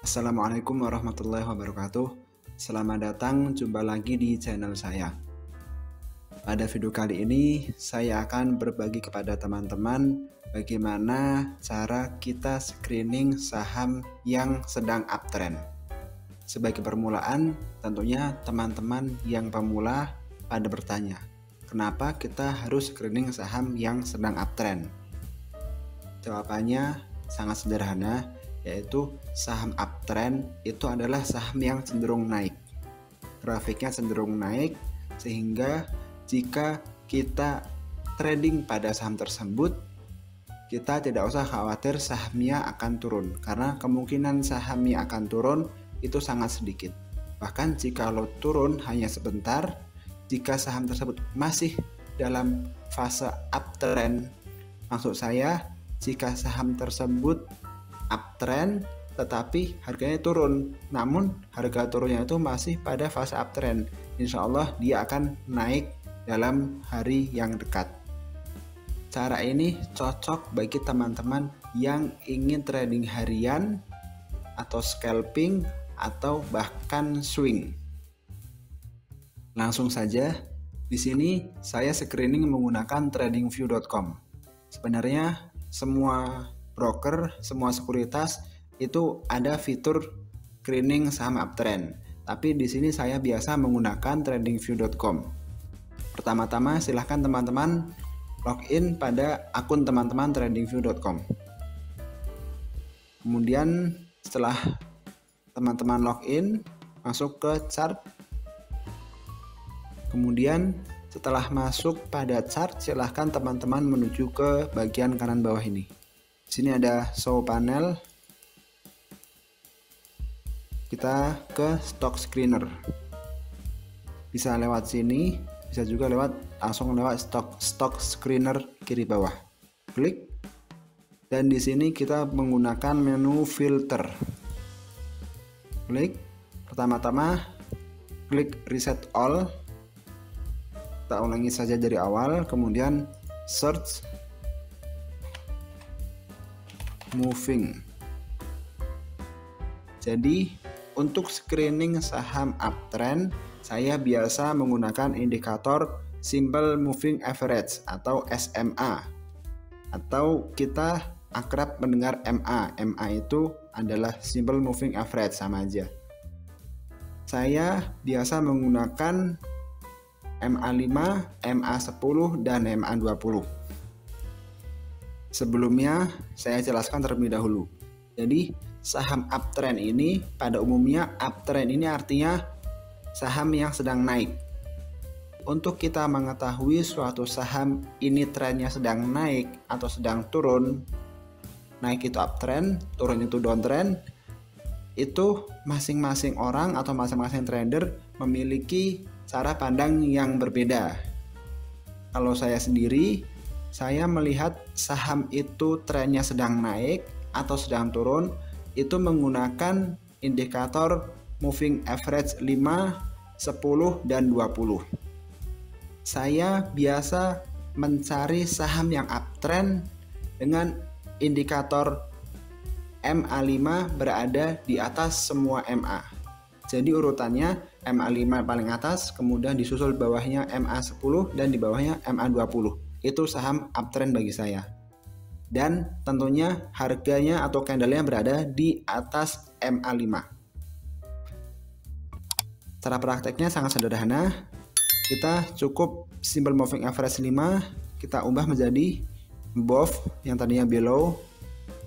Assalamualaikum warahmatullahi wabarakatuh. Selamat datang, jumpa lagi di channel saya. Pada video kali ini, saya akan berbagi kepada teman-teman bagaimana cara kita screening saham yang sedang uptrend. Sebagai permulaan, tentunya teman-teman yang pemula pada bertanya, kenapa kita harus screening saham yang sedang uptrend? Jawabannya sangat sederhana, yaitu saham uptrend itu adalah saham yang cenderung naik. Grafiknya cenderung naik, sehingga jika kita trading pada saham tersebut, kita tidak usah khawatir sahamnya akan turun, karena kemungkinan sahamnya akan turun itu sangat sedikit. Bahkan jika lo turun hanya sebentar, jika saham tersebut masih dalam fase uptrend, maksud saya jika saham tersebut uptrend tetapi harganya turun, namun harga turunnya itu masih pada fase uptrend, insya Allah dia akan naik dalam hari yang dekat. Cara ini cocok bagi teman-teman yang ingin trading harian atau scalping atau bahkan swing. Langsung saja, di sini saya screening menggunakan tradingview.com. Sebenarnya semua broker, semua sekuritas itu ada fitur screening saham uptrend. Tapi di sini saya biasa menggunakan tradingview.com. Pertama-tama silahkan teman-teman login pada akun teman-teman tradingview.com. Kemudian setelah teman-teman login, masuk ke chart. Kemudian setelah masuk pada chart, silahkan teman-teman menuju ke bagian kanan bawah ini. Di sini ada show panel. Kita ke stock screener. Bisa lewat sini, bisa juga langsung lewat stock screener kiri bawah. Klik. Dan di sini kita menggunakan menu filter. Klik. Pertama-tama klik reset all. Kita ulangi saja dari awal, kemudian search moving. Jadi untuk screening saham uptrend, saya biasa menggunakan indikator Simple Moving Average atau SMA, atau kita akrab mendengar MA. MA itu adalah Simple Moving Average, sama aja. Saya biasa menggunakan MA5, MA10, dan MA20. Sebelumnya saya jelaskan terlebih dahulu. Jadi saham uptrend ini pada umumnya, uptrend ini artinya saham yang sedang naik. Untuk kita mengetahui suatu saham ini trennya sedang naik atau sedang turun, naik itu uptrend, turun itu downtrend, itu masing-masing orang atau masing-masing trader memiliki cara pandang yang berbeda. Kalau saya sendiri, saya melihat saham itu trennya sedang naik atau sedang turun itu menggunakan indikator moving average 5, 10, dan 20. Saya biasa mencari saham yang uptrend dengan indikator MA5 berada di atas semua MA. Jadi urutannya MA5 paling atas, kemudian disusul bawahnya MA10, dan di bawahnya MA20. Itu saham uptrend bagi saya. Dan tentunya harganya atau candlenya berada di atas MA5. Cara prakteknya sangat sederhana. Kita cukup Simple Moving Average 5, kita ubah menjadi above, yang tadinya below,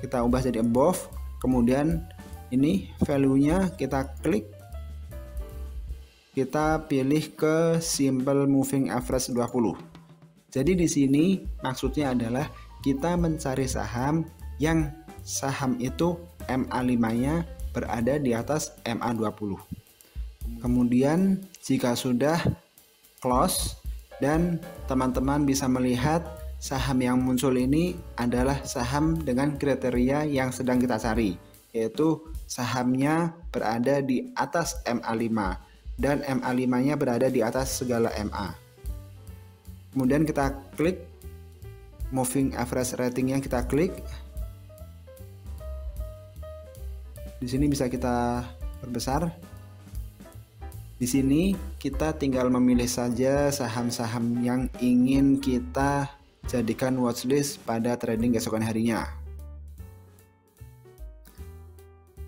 kita ubah jadi above. Kemudian ini value-nya kita klik, kita pilih ke Simple Moving Average 20. Jadi di sini maksudnya adalah kita mencari saham yang saham itu MA5-nya berada di atas MA20. Kemudian jika sudah close dan teman-teman bisa melihat saham yang muncul ini adalah saham dengan kriteria yang sedang kita cari, yaitu sahamnya berada di atas MA5 dan MA5-nya berada di atas segala MA. Kemudian kita klik moving average ratingnya, kita klik. Di sini bisa kita perbesar. Di sini kita tinggal memilih saja saham-saham yang ingin kita jadikan watchlist pada trading keesokan harinya.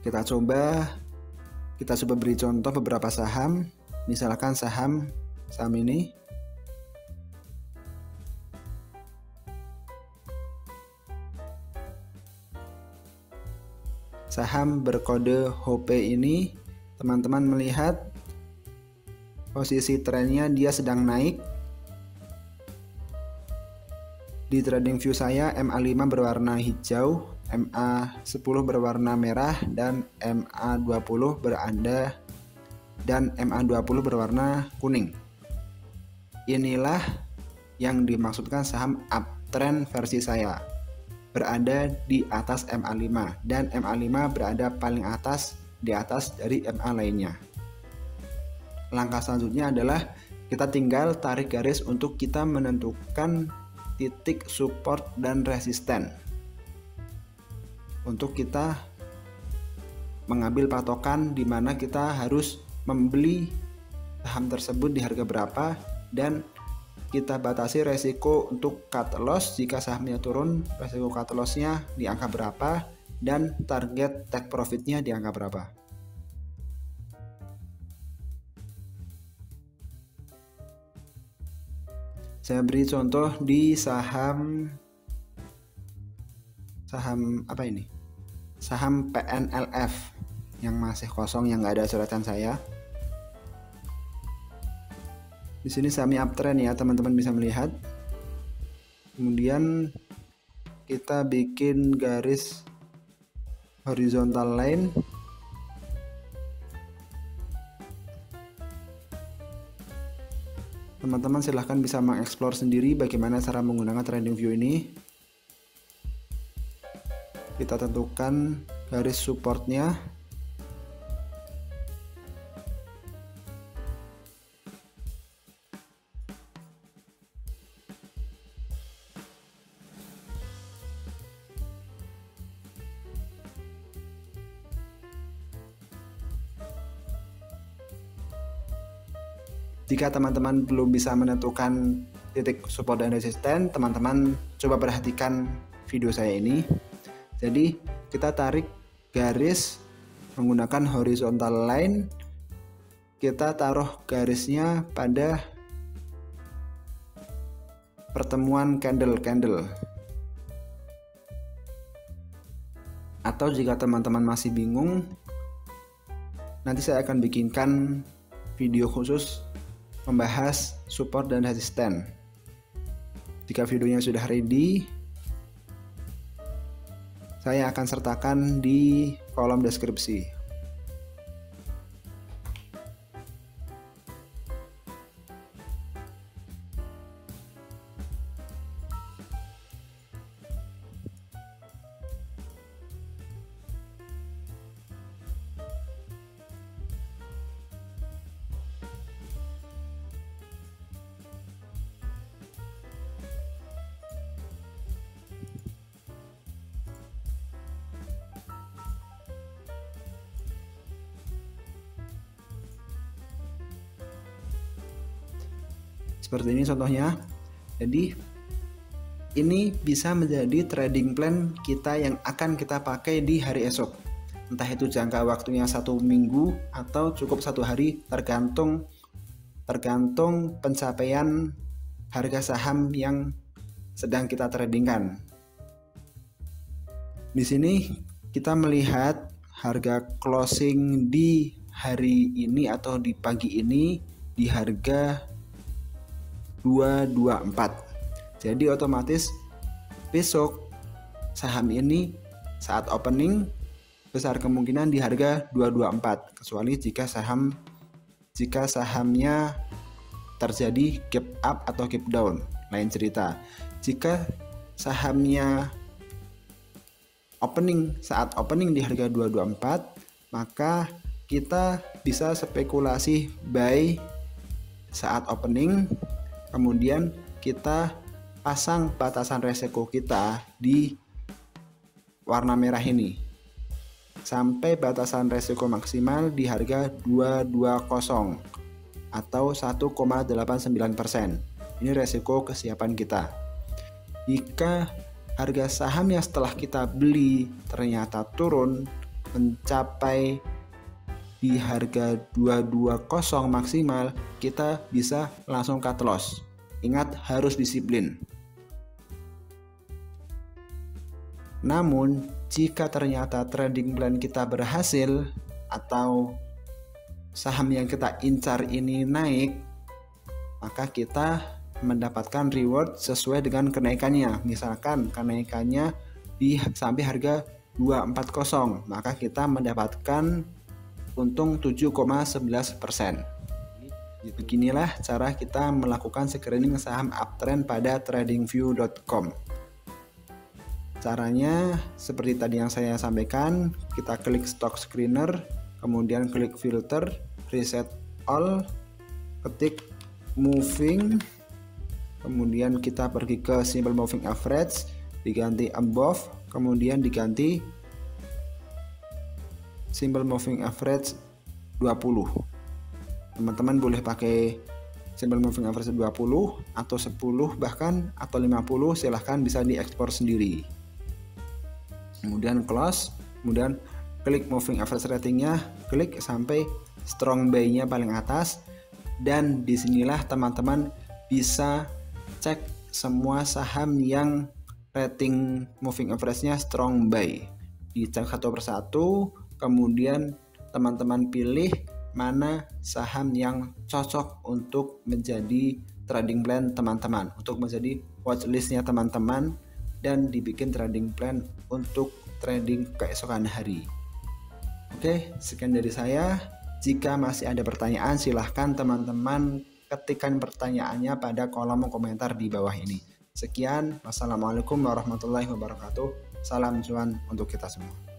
Kita coba beri contoh beberapa saham, misalkan saham ini. Saham berkode HP ini, teman-teman melihat posisi trennya dia sedang naik. Di TradingView saya MA5 berwarna hijau, MA10 berwarna merah, dan MA20 berwarna kuning. Inilah yang dimaksudkan saham uptrend versi saya, berada di atas MA5, dan MA5 berada paling atas di atas dari MA lainnya. Langkah selanjutnya adalah kita tinggal tarik garis untuk kita menentukan titik support dan resisten. Untuk kita mengambil patokan di mana kita harus membeli saham tersebut di harga berapa, dan kita batasi resiko untuk cut loss jika sahamnya turun, resiko cut lossnya di angka berapa, dan target take profitnya di angka berapa. Saya beri contoh di saham apa ini? Saham PNLF yang masih kosong, yang nggak ada coretan saya. Di sini sahamnya uptrend ya, teman-teman bisa melihat. Kemudian kita bikin garis horizontal line. Teman-teman silahkan bisa mengeksplor sendiri bagaimana cara menggunakan TradingView ini. Kita tentukan garis supportnya. Jika teman-teman belum bisa menentukan titik support dan resisten, teman-teman coba perhatikan video saya ini. Jadi kita tarik garis menggunakan horizontal line, kita taruh garisnya pada pertemuan candle. Atau jika teman-teman masih bingung, nanti saya akan bikinkan video khusus membahas support dan resisten. Jika videonya sudah ready, saya akan sertakan di kolom deskripsi. Seperti ini contohnya. Jadi ini bisa menjadi trading plan kita yang akan kita pakai di hari esok. Entah itu jangka waktunya 1 minggu atau cukup 1 hari, tergantung pencapaian harga saham yang sedang kita tradingkan. Di sini kita melihat harga closing di hari ini atau di pagi ini di harga 224. Jadi otomatis besok saham ini saat opening besar kemungkinan di harga 224, kecuali jika sahamnya terjadi gap up atau gap down, lain cerita. Jika sahamnya saat opening di harga 224, maka kita bisa spekulasi buy saat opening. Kemudian kita pasang batasan resiko kita di warna merah ini. sampai batasan resiko maksimal di harga 220 atau 1,89%. Ini resiko kesiapan kita. Jika harga saham yang setelah kita beli ternyata turun mencapai di harga 220 maksimal, kita bisa langsung cut loss. Ingat, harus disiplin. Namun, jika ternyata trading plan kita berhasil atau saham yang kita incar ini naik, maka kita mendapatkan reward sesuai dengan kenaikannya. Misalkan kenaikannya sampai harga 240, maka kita mendapatkan untung 7,11%. Beginilah cara kita melakukan screening saham uptrend pada tradingview.com. Caranya seperti tadi yang saya sampaikan, kita klik stock screener, kemudian klik filter, reset all, ketik moving, kemudian kita pergi ke simple moving average, diganti above, kemudian diganti simple moving average 20. Teman-teman boleh pakai simple moving average 20 atau 10 bahkan atau 50, silahkan bisa diekspor sendiri. Kemudian close, kemudian klik moving average ratingnya, klik sampai strong buy-nya paling atas, dan disinilah teman-teman bisa cek semua saham yang rating moving average-nya strong buy. Dicek satu persatu, kemudian teman-teman pilih mana saham yang cocok untuk menjadi trading plan teman-teman, untuk menjadi watchlist-nya teman-teman, dan dibikin trading plan untuk trading keesokan hari. Oke, sekian dari saya. Jika masih ada pertanyaan, silahkan teman-teman ketikkan pertanyaannya pada kolom komentar di bawah ini. Sekian, wassalamualaikum warahmatullahi wabarakatuh. Salam cuan untuk kita semua.